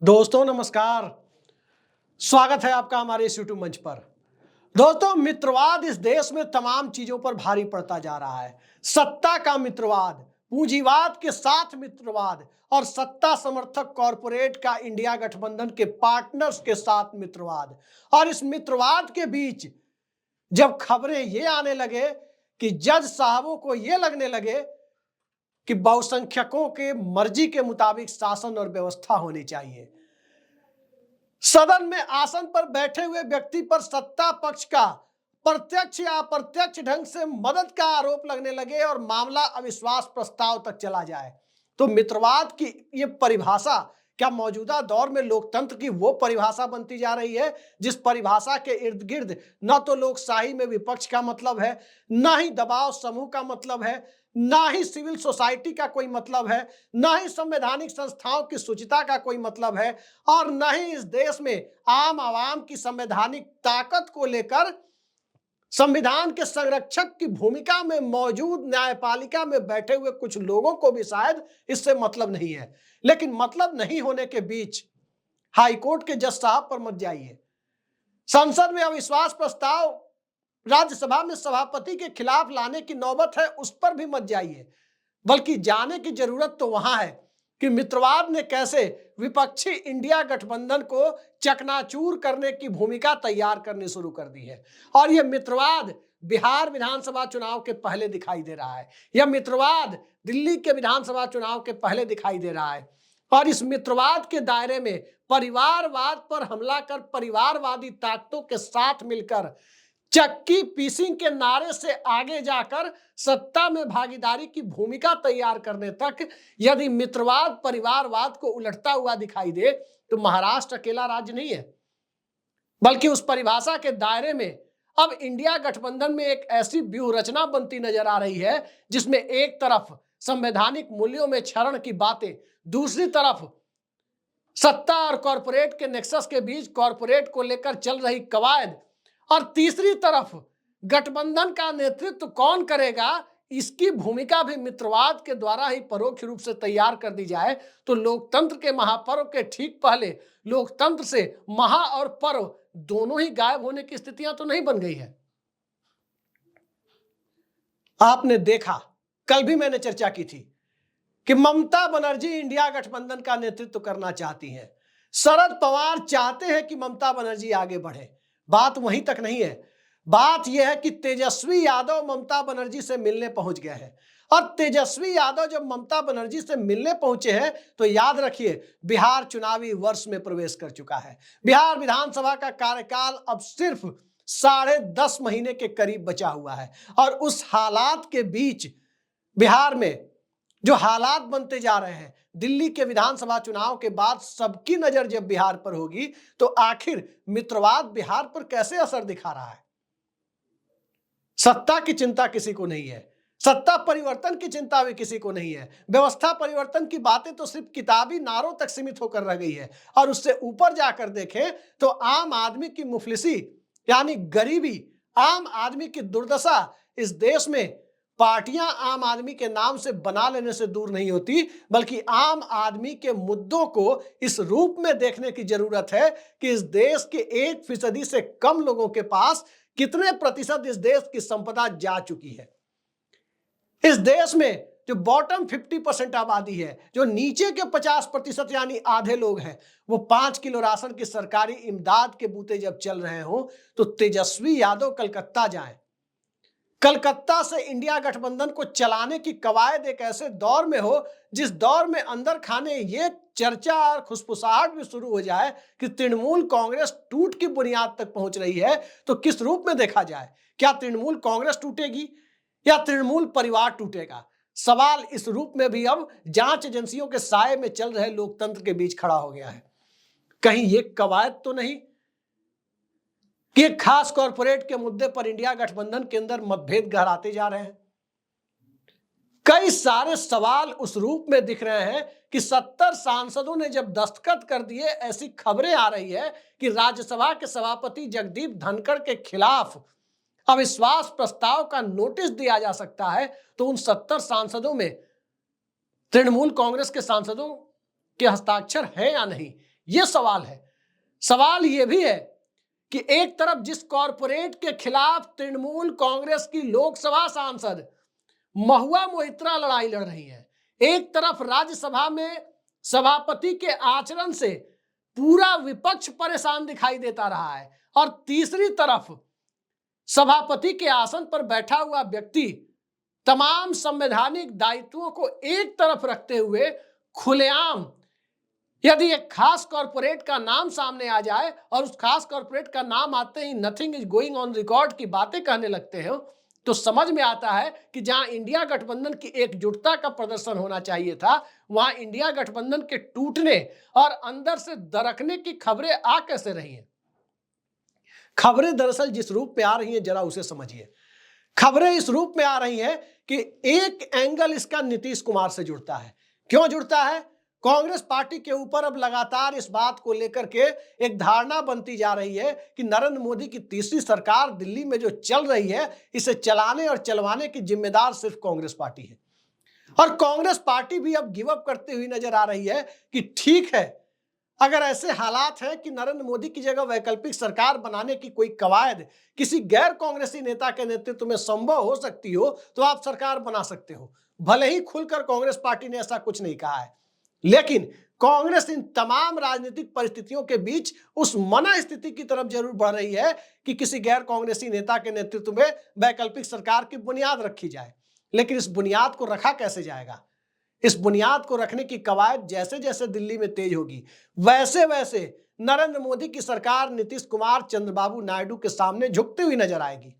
दोस्तों नमस्कार। स्वागत है आपका हमारे इस यूट्यूब मंच पर। दोस्तों, मित्रवाद इस देश में तमाम चीजों पर भारी पड़ता जा रहा है। सत्ता का मित्रवाद, पूंजीवाद के साथ मित्रवाद और सत्ता समर्थक कॉरपोरेट का इंडिया गठबंधन के पार्टनर्स के साथ मित्रवाद। और इस मित्रवाद के बीच जब खबरें ये आने लगे कि जज साहबों को ये लगने लगे कि बहुसंख्यकों के मर्जी के मुताबिक शासन और व्यवस्था होनी चाहिए, सदन में आसन पर बैठे हुए व्यक्ति पर सत्ता पक्ष का प्रत्यक्ष या अप्रत्यक्ष ढंग से मदद का आरोप लगने लगे और मामला अविश्वास प्रस्ताव तक चला जाए, तो मित्रवाद की ये परिभाषा क्या मौजूदा दौर में लोकतंत्र की वो परिभाषा बनती जा रही है जिस परिभाषा के इर्द गिर्द न तो लोकशाही में विपक्ष का मतलब है, न ही दबाव समूह का मतलब है, ना ही सिविल सोसाइटी का कोई मतलब है, ना ही संवैधानिक संस्थाओं की शुचिता का कोई मतलब है, और न ही इस देश में आम आवाम की संवैधानिक ताकत को लेकर संविधान के संरक्षक की भूमिका में मौजूद न्यायपालिका में बैठे हुए कुछ लोगों को भी शायद इससे मतलब नहीं है। लेकिन मतलब नहीं होने के बीच हाईकोर्ट के जज साहब पर मत जाइए। संसद में अविश्वास प्रस्ताव राज्यसभा में सभापति के खिलाफ लाने की नौबत है, उस पर भी मत जाइए, बल्कि जाने की जरूरत तो वहां है कि मित्रवाद ने कैसे विपक्षी इंडिया गठबंधन को चकनाचूर करने की भूमिका तैयार करनी शुरू कर दी है। और यह मित्रवाद बिहार विधानसभा चुनाव के पहले दिखाई दे रहा है, यह मित्रवाद दिल्ली के विधानसभा चुनाव के पहले दिखाई दे रहा है। और इस मित्रवाद के दायरे में परिवारवाद पर हमला कर परिवारवादी ताकतों के साथ मिलकर चक्की पीसिंग के नारे से आगे जाकर सत्ता में भागीदारी की भूमिका तैयार करने तक यदि मित्रवाद परिवारवाद को उलटता हुआ दिखाई दे तो महाराष्ट्र अकेला राज्य नहीं है, बल्कि उस परिभाषा के दायरे में अब इंडिया गठबंधन में एक ऐसी व्यूह रचना बनती नजर आ रही है जिसमें एक तरफ संवैधानिक मूल्यों में क्षरण की बातें, दूसरी तरफ सत्ता और कॉरपोरेट के नेक्सस के बीच कॉरपोरेट को लेकर चल रही कवायद, और तीसरी तरफ गठबंधन का नेतृत्व कौन करेगा इसकी भूमिका भी मित्रवाद के द्वारा ही परोक्ष रूप से तैयार कर दी जाए, तो लोकतंत्र के महापर्व के ठीक पहले लोकतंत्र से महा और पर्व दोनों ही गायब होने की स्थितियां तो नहीं बन गई है। आपने देखा, कल भी मैंने चर्चा की थी कि ममता बनर्जी इंडिया गठबंधन का नेतृत्व करना चाहती हैं। शरद पवार चाहते हैं कि ममता बनर्जी आगे बढ़े। बात वहीं तक नहीं है, बात यह है कि तेजस्वी यादव ममता बनर्जी से मिलने पहुंच गए हैं। और तेजस्वी यादव जब ममता बनर्जी से मिलने पहुंचे हैं तो याद रखिए, बिहार चुनावी वर्ष में प्रवेश कर चुका है। बिहार विधानसभा का कार्यकाल अब सिर्फ 10.5 महीने के करीब बचा हुआ है। और उस हालात के बीच बिहार में जो हालात बनते जा रहे हैं, दिल्ली के विधानसभा चुनाव के बाद सबकी नजर जब बिहार पर होगी तो आखिर मित्रवाद बिहार पर कैसे असर दिखा रहा है। सत्ता की चिंता किसी को नहीं है, सत्ता परिवर्तन की चिंता भी किसी को नहीं है। व्यवस्था परिवर्तन की बातें तो सिर्फ किताबी नारों तक सीमित होकर रह गई है। और उससे ऊपर जाकर देखें तो आम आदमी की मुफलिसी यानी गरीबी, आम आदमी की दुर्दशा इस देश में पार्टियां आम आदमी के नाम से बना लेने से दूर नहीं होती, बल्कि आम आदमी के मुद्दों को इस रूप में देखने की जरूरत है कि इस देश के 1% से कम लोगों के पास कितने प्रतिशत इस देश की संपदा जा चुकी है। इस देश में जो बॉटम 50% आबादी है, जो नीचे के 50% यानी आधे लोग हैं, वो 5 किलो राशन की सरकारी इमदाद के बूते जब चल रहे हो तो तेजस्वी यादव कलकत्ता जाएं। कलकत्ता से इंडिया गठबंधन को चलाने की कवायद एक ऐसे दौर में हो जिस दौर में अंदर खाने ये चर्चा और खुशफुसाहट भी शुरू हो जाए कि तृणमूल कांग्रेस टूट की बुनियाद तक पहुंच रही है, तो किस रूप में देखा जाए? क्या तृणमूल कांग्रेस टूटेगी या तृणमूल परिवार टूटेगा? सवाल इस रूप में भी अब जांच एजेंसियों के साए में चल रहे लोकतंत्र के बीच खड़ा हो गया है। कहीं ये कवायद तो नहीं कि एक खास कॉरपोरेट के मुद्दे पर इंडिया गठबंधन के अंदर मतभेद गहराते जा रहे हैं? कई सारे सवाल उस रूप में दिख रहे हैं कि 70 सांसदों ने जब दस्तखत कर दिए, ऐसी खबरें आ रही है कि राज्यसभा के सभापति जगदीप धनखड़ के खिलाफ अविश्वास प्रस्ताव का नोटिस दिया जा सकता है। तो उन 70 सांसदों में तृणमूल कांग्रेस के सांसदों के हस्ताक्षर है या नहीं, यह सवाल है। सवाल यह भी है कि एक तरफ जिस कॉरपोरेट के खिलाफ तृणमूल कांग्रेस की लोकसभा सांसद महुआ मोइत्रा लड़ाई लड़ रही है, एक तरफ राज्यसभा में सभापति के आचरण से पूरा विपक्ष परेशान दिखाई देता रहा है, और तीसरी तरफ सभापति के आसन पर बैठा हुआ व्यक्ति तमाम संवैधानिक दायित्वों को एक तरफ रखते हुए खुलेआम यदि एक खास कॉरपोरेट का नाम सामने आ जाए और उस खास कॉरपोरेट का नाम आते ही nothing is going on record की बातें कहने लगते हो, तो समझ में आता है कि जहां इंडिया गठबंधन की एकजुटता का प्रदर्शन होना चाहिए था, वहां इंडिया गठबंधन के टूटने और अंदर से दरकने की खबरें आ कैसे रही हैं। खबरें दरअसल जिस रूप में आ रही हैं, जरा उसे समझिए। खबरें इस रूप में आ रही हैं कि एक एंगल इसका नीतीश कुमार से जुड़ता है। क्यों जुड़ता है? कांग्रेस पार्टी के ऊपर अब लगातार इस बात को लेकर के एक धारणा बनती जा रही है कि नरेंद्र मोदी की तीसरी सरकार दिल्ली में जो चल रही है, इसे चलाने और चलवाने की जिम्मेदार सिर्फ कांग्रेस पार्टी है। और कांग्रेस पार्टी भी अब गिव अप करती हुई नजर आ रही है कि ठीक है, अगर ऐसे हालात हैं कि नरेंद्र मोदी की जगह वैकल्पिक सरकार बनाने की कोई कवायद किसी गैर कांग्रेसी नेता के नेतृत्व में संभव हो सकती हो, तो आप सरकार बना सकते हो। भले ही खुलकर कांग्रेस पार्टी ने ऐसा कुछ नहीं कहा है, लेकिन कांग्रेस इन तमाम राजनीतिक परिस्थितियों के बीच उस मना स्थिति की तरफ जरूर बढ़ रही है कि किसी गैर कांग्रेसी नेता के नेतृत्व में वैकल्पिक सरकार की बुनियाद रखी जाए। लेकिन इस बुनियाद को रखा कैसे जाएगा? इस बुनियाद को रखने की कवायद जैसे जैसे दिल्ली में तेज होगी, वैसे वैसे नरेंद्र मोदी की सरकार नीतीश कुमार, चंद्रबाबू नायडू के सामने झुकती हुई नजर आएगी।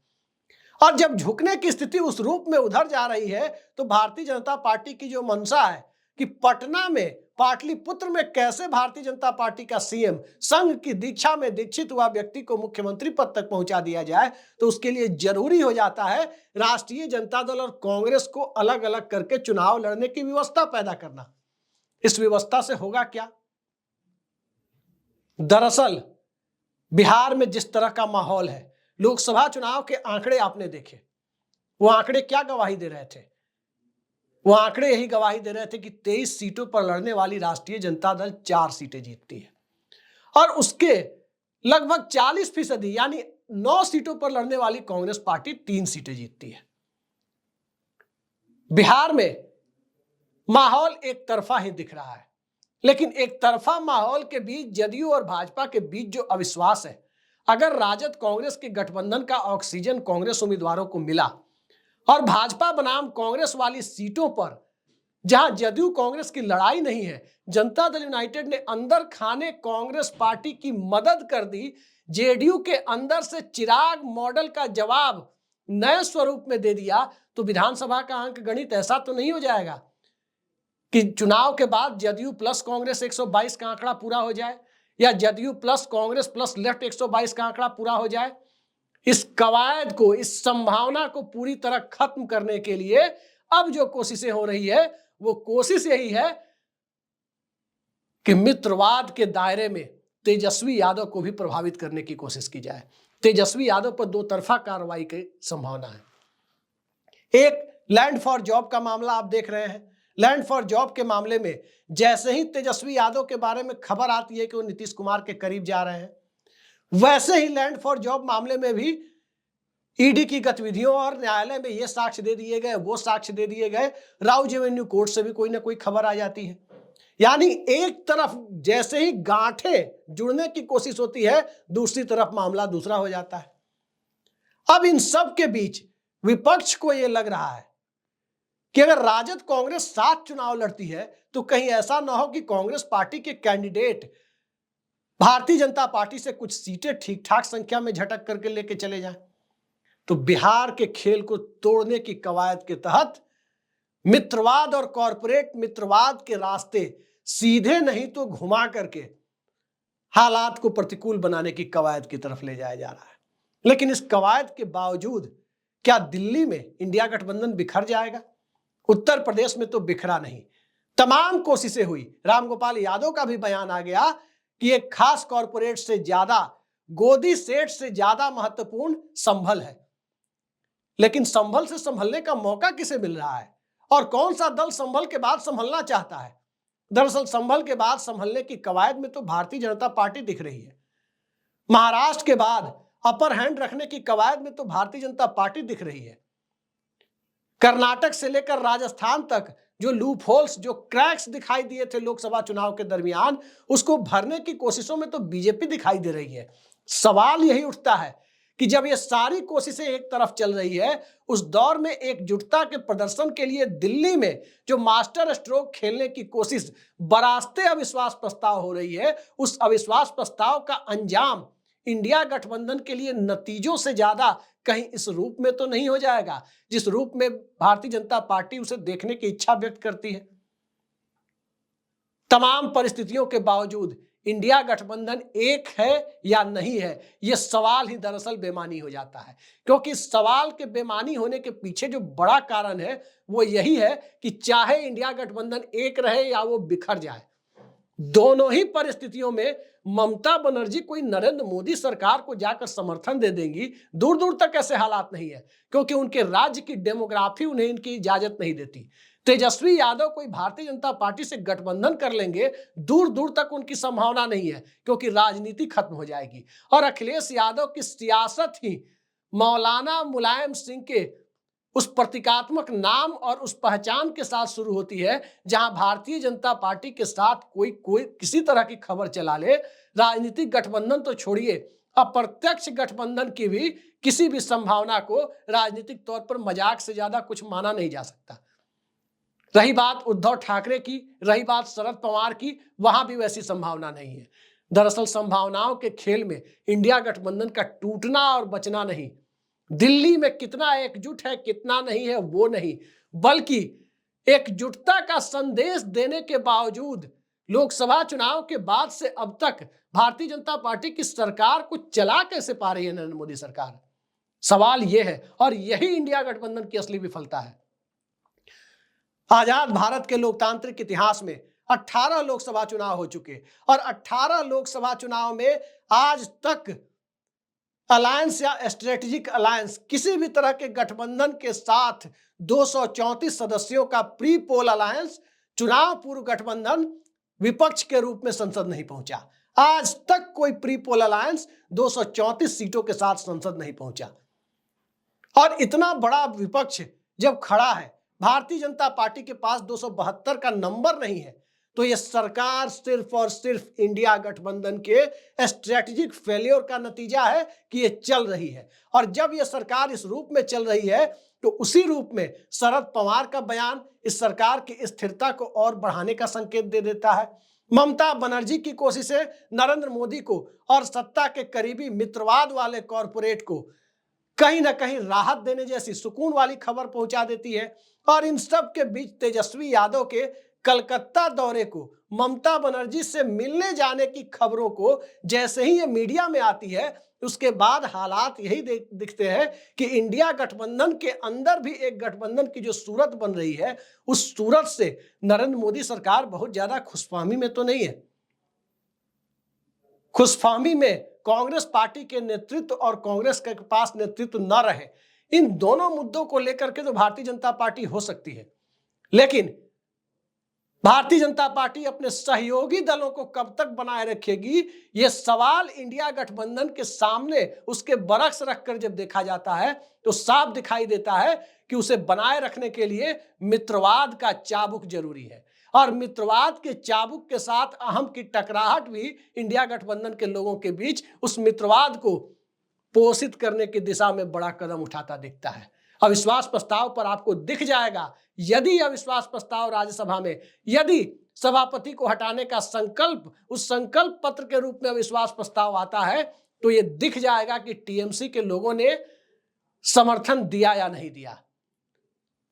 और जब झुकने की स्थिति उस रूप में उधर जा रही है, तो भारतीय जनता पार्टी की जो मंशा है कि पटना में, पाटलिपुत्र में कैसे भारतीय जनता पार्टी का सीएम संघ की दीक्षा में दीक्षित हुआ व्यक्ति को मुख्यमंत्री पद तक पहुंचा दिया जाए, तो उसके लिए जरूरी हो जाता है राष्ट्रीय जनता दल और कांग्रेस को अलग अलग करके चुनाव लड़ने की व्यवस्था पैदा करना। इस व्यवस्था से होगा क्या? दरअसल बिहार में जिस तरह का माहौल है, लोकसभा चुनाव के आंकड़े आपने देखे, वो आंकड़े क्या गवाही दे रहे थे? वो आंकड़े यही गवाही दे रहे थे कि 23 सीटों पर लड़ने वाली राष्ट्रीय जनता दल 4 सीटें जीतती है, और उसके लगभग 40% यानी 9 सीटों पर लड़ने वाली कांग्रेस पार्टी 3 सीटें जीतती है। बिहार में माहौल एक तरफा ही दिख रहा है, लेकिन एक तरफा माहौल के बीच जदयू और भाजपा के बीच जो अविश्वास है, अगर राजद कांग्रेस के गठबंधन का ऑक्सीजन कांग्रेस उम्मीदवारों को मिला और भाजपा बनाम कांग्रेस वाली सीटों पर जहां जदयू कांग्रेस की लड़ाई नहीं है, जनता दल यूनाइटेड ने अंदर खाने कांग्रेस पार्टी की मदद कर दी, जेडीयू के अंदर से चिराग मॉडल का जवाब नए स्वरूप में दे दिया, तो विधानसभा का अंक गणित ऐसा तो नहीं हो जाएगा कि चुनाव के बाद जदयू प्लस कांग्रेस 122 का आंकड़ा पूरा हो जाए, या JDU plus Congress plus left 122 का आंकड़ा पूरा हो जाए। इस कवायद को, इस संभावना को पूरी तरह खत्म करने के लिए अब जो कोशिशें हो रही है, वो कोशिश यही है कि मित्रवाद के दायरे में तेजस्वी यादव को भी प्रभावित करने की कोशिश की जाए। तेजस्वी यादव पर दो तरफा कार्रवाई की संभावना है। एक लैंड फॉर जॉब का मामला आप देख रहे हैं। लैंड फॉर जॉब के मामले में जैसे ही तेजस्वी यादव के बारे में खबर आती है कि वो नीतीश कुमार के करीब जा रहे हैं, वैसे ही लैंड फॉर जॉब मामले में भी ईडी की गतिविधियों और न्यायालय में ये साक्ष्य दे दिए गए, वो साक्ष्य दे दिए गए, राउज एवेन्यू कोर्ट से भी कोई ना कोई खबर आ जाती है। यानी एक तरफ जैसे ही गांठें जुड़ने की कोशिश होती है, दूसरी तरफ मामला दूसरा हो जाता है। अब इन सब के बीच विपक्ष को यह लग रहा है कि अगर राजद कांग्रेस साथ चुनाव लड़ती है, तो कहीं ऐसा ना हो कि कांग्रेस पार्टी के कैंडिडेट भारतीय जनता पार्टी से कुछ सीटें ठीक ठाक संख्या में झटक करके लेके चले जाएं। तो बिहार के खेल को तोड़ने की कवायद के तहत मित्रवाद और कॉरपोरेट मित्रवाद के रास्ते सीधे नहीं तो घुमा करके हालात को प्रतिकूल बनाने की कवायद की तरफ ले जाया जा रहा है। लेकिन इस कवायद के बावजूद क्या दिल्ली में इंडिया गठबंधन बिखर जाएगा? उत्तर प्रदेश में तो बिखरा नहीं, तमाम कोशिशें हुई। रामगोपाल यादव का भी बयान आ गया कि एक खास कॉरपोरेट से ज्यादा, गोदी सेठ से ज्यादा महत्वपूर्ण संभल है। लेकिन संभल से संभलने का मौका किसे मिल रहा है, और कौन सा दल संभल के बाद संभलना चाहता है? दरअसल संभल के बाद संभलने की कवायद में तो भारतीय जनता पार्टी दिख रही है। महाराष्ट्र के बाद अपर हैंड रखने की कवायद में तो भारतीय जनता पार्टी दिख रही है। कर्नाटक से लेकर राजस्थान तक जो लूप होल्स, जो क्रैक्स दिखाई दिए थे लोकसभा चुनाव के दरमियान, उसको भरने की कोशिशों में तो बीजेपी दिखाई दे रही है। सवाल यही उठता है कि जब ये सारी कोशिशें एक तरफ चल रही है, उस दौर में एकजुटता के प्रदर्शन के लिए दिल्ली में जो मास्टर स्ट्रोक खेलने की कोशिश बरास्ते अविश्वास प्रस्ताव हो रही है, उस अविश्वास प्रस्ताव का अंजाम इंडिया गठबंधन के लिए नतीजों से ज्यादा कहीं इस रूप में तो नहीं हो जाएगा जिस रूप में भारतीय जनता पार्टी उसे देखने की इच्छा व्यक्त करती है। तमाम परिस्थितियों के बावजूद इंडिया गठबंधन एक है या नहीं है, यह सवाल ही दरअसल बेमानी हो जाता है, क्योंकि इस सवाल के बेमानी होने के पीछे जो बड़ा कारण है वो यही है कि चाहे इंडिया गठबंधन एक रहे या वो बिखर जाए, दोनों ही परिस्थितियों में ममता बनर्जी कोई नरेंद्र मोदी सरकार को जाकर समर्थन दे देंगी, दूर दूर तक ऐसे हालात नहीं है, क्योंकि उनके राज्य की डेमोग्राफी उन्हें इनकी इजाजत नहीं देती। तेजस्वी यादव कोई भारतीय जनता पार्टी से गठबंधन कर लेंगे, दूर दूर तक उनकी संभावना नहीं है, क्योंकि राजनीति खत्म हो जाएगी। और अखिलेश यादव की सियासत ही मौलाना मुलायम सिंह के उस प्रतीकात्मक नाम और उस पहचान के साथ शुरू होती है, जहां भारतीय जनता पार्टी के साथ कोई किसी तरह की खबर चला ले, राजनीतिक गठबंधन तो छोड़िए, अप्रत्यक्ष गठबंधन की भी किसी भी संभावना को राजनीतिक तौर पर मजाक से ज्यादा कुछ माना नहीं जा सकता। रही बात उद्धव ठाकरे की, रही बात शरद पवार की, वहां भी वैसी संभावना नहीं है। दरअसल संभावनाओं के खेल में इंडिया गठबंधन का टूटना और बचना नहीं, दिल्ली में कितना एकजुट है कितना नहीं है वो नहीं, बल्कि एकजुटता का संदेश देने के बावजूद लोकसभा चुनाव के बाद से अब तक भारतीय जनता पार्टी की सरकार को चला कैसे पा रही है नरेंद्र मोदी सरकार, सवाल यह है। और यही इंडिया गठबंधन की असली विफलता है। आजाद भारत के लोकतांत्रिक इतिहास में 18 लोकसभा चुनाव हो चुके और 18 लोकसभा चुनाव में आज तक अलायंस या स्ट्रेटेजिक अलायंस, किसी भी तरह के गठबंधन के साथ 234 सदस्यों का प्री पोल अलायंस, चुनाव पूर्व गठबंधन विपक्ष के रूप में संसद नहीं पहुंचा। आज तक कोई प्री पोल अलायंस 234 सीटों के साथ संसद नहीं पहुंचा। और इतना बड़ा विपक्ष जब खड़ा है, भारतीय जनता पार्टी के पास 272 का नंबर नहीं है, तो यह सरकार सिर्फ और सिर्फ इंडिया गठबंधन के स्ट्रेटेजिक फेलियर का नतीजा है कि यह चल रही है। और जब यह सरकार इस रूप में चल रही है, तो उसी रूप में शरद पवार का बयान इस सरकार की स्थिरता को और बढ़ाने का संकेत दे देता है। ममता बनर्जी की कोशिशें नरेंद्र मोदी को और सत्ता के करीबी मित्रवाद वाले कॉरपोरेट को कहीं ना कहीं राहत देने जैसी सुकून वाली खबर पहुंचा देती है। और इन सब के बीच तेजस्वी यादव के कलकत्ता दौरे को, ममता बनर्जी से मिलने जाने की खबरों को जैसे ही ये मीडिया में आती है, उसके बाद हालात यही दिखते हैं कि इंडिया गठबंधन के अंदर भी एक गठबंधन की जो सूरत बन रही है, उस सूरत से नरेंद्र मोदी सरकार बहुत ज्यादा खुशफहमी में तो नहीं है। खुशफहमी में कांग्रेस पार्टी के नेतृत्व और कांग्रेस के पास नेतृत्व न रहे, इन दोनों मुद्दों को लेकर के तो भारतीय जनता पार्टी हो सकती है, लेकिन भारतीय जनता पार्टी अपने सहयोगी दलों को कब तक बनाए रखेगी, यह सवाल इंडिया गठबंधन के सामने उसके बरक्स रखकर जब देखा जाता है, तो साफ दिखाई देता है कि उसे बनाए रखने के लिए मित्रवाद का चाबुक जरूरी है। और मित्रवाद के चाबुक के साथ अहम की टकराहट भी इंडिया गठबंधन के लोगों के बीच उस मित्रवाद को पोषित करने की दिशा में बड़ा कदम उठाता दिखता है। अविश्वास प्रस्ताव पर आपको दिख जाएगा, यदि अविश्वास प्रस्ताव राज्यसभा में, यदि सभापति को हटाने का संकल्प उस संकल्प पत्र के रूप में अविश्वास प्रस्ताव आता है, तो यह दिख जाएगा कि टीएमसी के लोगों ने समर्थन दिया या नहीं दिया।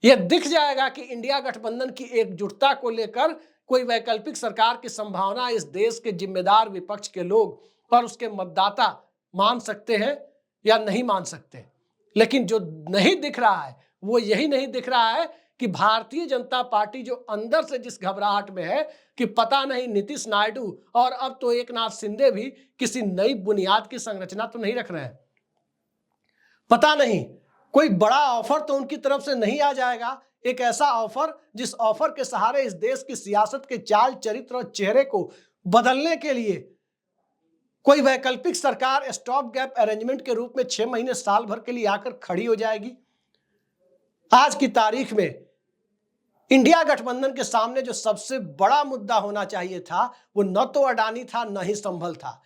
यह दिख जाएगा कि इंडिया गठबंधन की एकजुटता को लेकर कोई वैकल्पिक सरकार की संभावना इस देश के जिम्मेदार विपक्ष के लोग और उसके मतदाता मान सकते हैं या नहीं मान सकते। लेकिन जो नहीं दिख रहा है वो यही नहीं दिख रहा है कि भारतीय जनता पार्टी जो अंदर से जिस घबराहट में है कि पता नहीं नीतीश नायडू और अब तो एकनाथ शिंदे भी किसी नई बुनियाद की संरचना तो नहीं रख रहे हैं, पता नहीं कोई बड़ा ऑफर तो उनकी तरफ से नहीं आ जाएगा एक ऐसा ऑफर जिस ऑफर के सहारे इस देश की सियासत के चाल चरित्र और चेहरे को बदलने के लिए कोई वैकल्पिक सरकार स्टॉप गैप अरेंजमेंट के रूप में 6 महीने साल भर के लिए आकर खड़ी हो जाएगी। आज की तारीख में इंडिया गठबंधन के सामने जो सबसे बड़ा मुद्दा होना चाहिए था वो न तो अडानी था, न ही संभल था,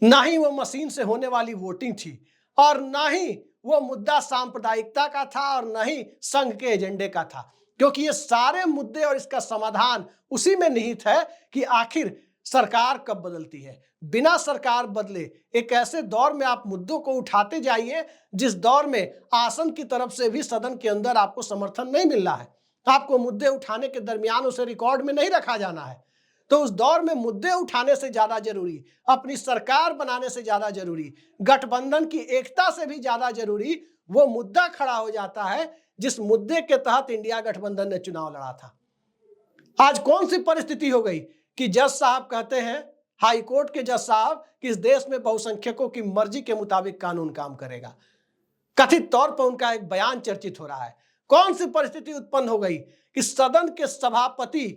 न ही वो मशीन से होने वाली वोटिंग थी, और न ही वो मुद्दा सांप्रदायिकता का था, और न ही संघ के एजेंडे का था। क्योंकि ये सारे मुद्दे और इसका समाधान उसी में निहित है कि आखिर सरकार कब बदलती है। बिना सरकार बदले एक ऐसे दौर में आप मुद्दों को उठाते जाइए जिस दौर में आसन की तरफ से भी सदन के अंदर आपको समर्थन नहीं मिल रहा है। आपको मुद्दे उठाने के दरमियान उसे रिकॉर्ड में नहीं रखा जाना है। तो उस दौर में मुद्दे उठाने से ज्यादा जरूरी, अपनी सरकार बनाने से ज्यादा जरूरी, गठबंधन की एकता से भी ज्यादा जरूरी वो मुद्दा खड़ा हो जाता है जिस मुद्दे के तहत इंडिया गठबंधन ने चुनाव लड़ा था। आज कौन सी परिस्थिति हो गई कि जज साहब कहते हैं, हाई कोर्ट के जज साहब, कि इस देश में बहुसंख्यकों की मर्जी के मुताबिक कानून काम करेगा। कथित तौर पर उनका एक बयान चर्चित हो रहा है। कौन सी परिस्थिति उत्पन्न हो गई कि सदन के सभापति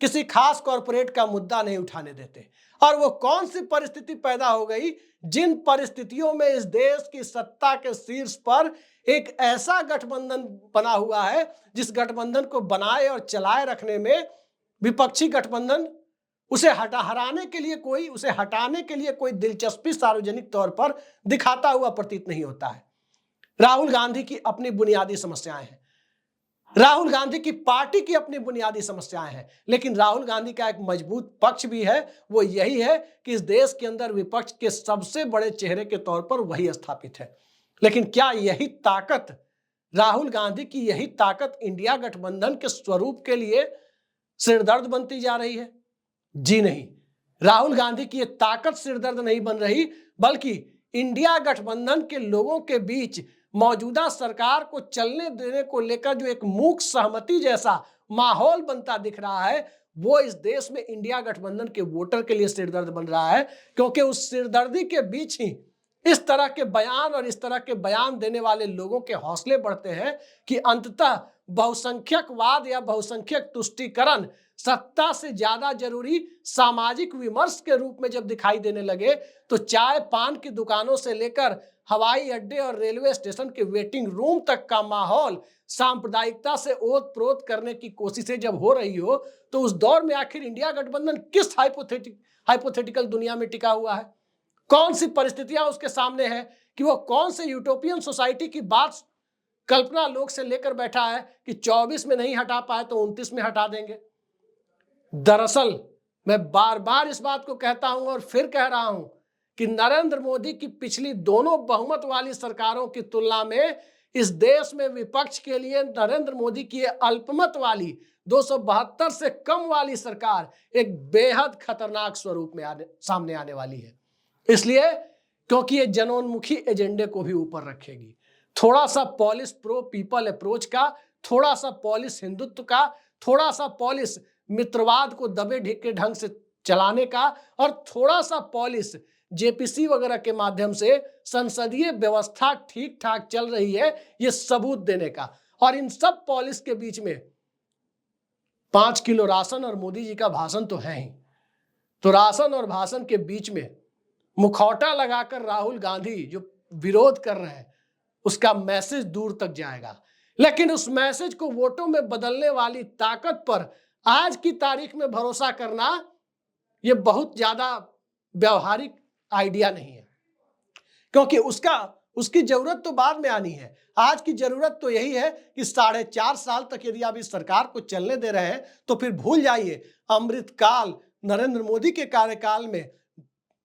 किसी खास कॉरपोरेट का मुद्दा नहीं उठाने देते, और वो कौन सी परिस्थिति पैदा हो गई जिन परिस्थितियों में इस देश की सत्ता के शीर्ष पर एक ऐसा गठबंधन बना हुआ है जिस गठबंधन को बनाए और चलाए रखने में विपक्षी गठबंधन उसे हटाने के लिए कोई दिलचस्पी सार्वजनिक तौर पर दिखाता हुआ प्रतीत नहीं होता है। राहुल गांधी की अपनी बुनियादी समस्याएं हैं, राहुल गांधी की पार्टी की अपनी बुनियादी समस्याएं हैं, लेकिन राहुल गांधी का एक मजबूत पक्ष भी है। वो यही है कि इस देश के अंदर विपक्ष के सबसे बड़े चेहरे के तौर पर वही स्थापित है। लेकिन क्या यही ताकत, राहुल गांधी की यही ताकत इंडिया गठबंधन के स्वरूप के लिए सिरदर्द बनती जा रही है? जी नहीं, राहुल गांधी की यह ताकत सिरदर्द नहीं बन रही, बल्कि इंडिया गठबंधन के लोगों के बीच मौजूदा सरकार को चलने देने को लेकर जो एक मूक सहमति जैसा माहौल बनता दिख रहा है, वो इस देश में इंडिया गठबंधन के वोटर के लिए सिरदर्द बन रहा है। क्योंकि उस सिरदर्दी के बीच ही इस तरह के बयान और इस तरह के बयान देने वाले लोगों के हौसले बढ़ते हैं कि अंततः बहुसंख्यकवाद या बहुसंख्यक तुष्टीकरण सत्ता से ज्यादा जरूरी सामाजिक विमर्श के रूप में जब दिखाई देने लगे, तो चाय पान की दुकानों से लेकर हवाई अड्डे और रेलवे स्टेशन के वेटिंग रूम तक का माहौल सांप्रदायिकता से ओत प्रोत करने की कोशिशें जब हो रही हो, तो उस दौर में आखिर इंडिया गठबंधन किस हाइपोथेटिकल दुनिया में टिका हुआ है? कौन सी परिस्थितियां उसके सामने है कि वो कौन से यूटोपियन सोसाइटी की बात कल्पना लोग से लेकर बैठा है कि 24 में नहीं हटा पाए तो 29 में हटा देंगे? दरअसल मैं बार बार इस बात को कहता हूं और फिर कह रहा हूं कि नरेंद्र मोदी की पिछली दोनों बहुमत वाली सरकारों की तुलना में इस देश में विपक्ष के लिए नरेंद्र मोदी की अल्पमत वाली 272 से कम वाली सरकार एक बेहद खतरनाक स्वरूप में सामने आने वाली है। इसलिए क्योंकि ये जनोन्मुखी एजेंडे को भी ऊपर रखेगी। थोड़ा सा पॉलिश प्रो पीपल अप्रोच का, थोड़ा सा पॉलिश हिंदुत्व का, थोड़ा सा पॉलिश मित्रवाद को दबे ढीके ढंग से चलाने का, और थोड़ा सा पॉलिश जेपीसी वगैरह के माध्यम से संसदीय व्यवस्था ठीक ठाक चल रही है ये सबूत देने का। और इन सब पॉलिश के बीच में 5 किलो राशन और मोदी जी का भाषण तो है ही। तो राशन और भाषण के बीच में मुखौटा लगाकर राहुल गांधी जो विरोध कर रहे हैं उसका मैसेज दूर तक जाएगा। लेकिन उस मैसेज को वोटों में बदलने वाली ताकत पर आज की तारीख में भरोसा करना यह बहुत ज्यादा व्यवहारिक आइडिया नहीं है, क्योंकि उसकी जरूरत तो बाद में आनी है। आज की जरूरत तो यही है कि 4.5 साल तक यदि आप इस सरकार को चलने दे रहे हैं तो फिर भूल जाइए, अमृतकाल नरेंद्र मोदी के कार्यकाल में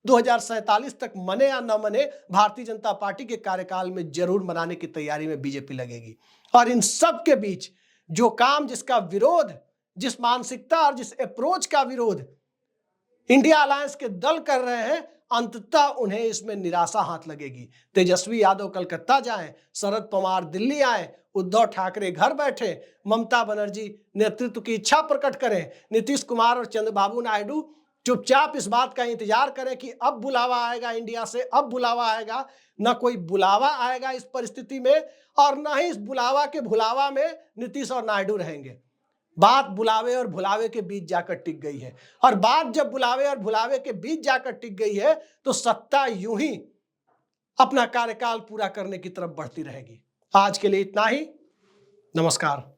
2047 तक मने या न मने, भारतीय जनता पार्टी के कार्यकाल में जरूर मनाने की तैयारी में बीजेपी लगेगी। और इन सब के बीच जो काम, जिसका विरोध, जिस मानसिकता और जिस अप्रोच का विरोध इंडिया अलायंस के दल कर रहे हैं, अंततः उन्हें इसमें निराशा हाथ लगेगी। तेजस्वी यादव कलकत्ता जाएं, शरद पवार दिल्ली आए, उद्धव ठाकरे घर बैठे, ममता बनर्जी नेतृत्व की इच्छा प्रकट करें, नीतीश कुमार और चंद्रबाबू नायडू चुपचाप इस बात का इंतजार करें कि अब बुलावा आएगा इंडिया से, अब बुलावा आएगा। ना कोई बुलावा आएगा इस परिस्थिति में, और ना ही इस बुलावा के भुलावा में नीतीश और नायडू रहेंगे। बात बुलावे और भुलावे के बीच जाकर टिक गई है, और बात जब बुलावे और भुलावे के बीच जाकर टिक गई है तो सत्ता यूं ही अपना कार्यकाल पूरा करने की तरफ बढ़ती रहेगी। आज के लिए इतना ही। नमस्कार।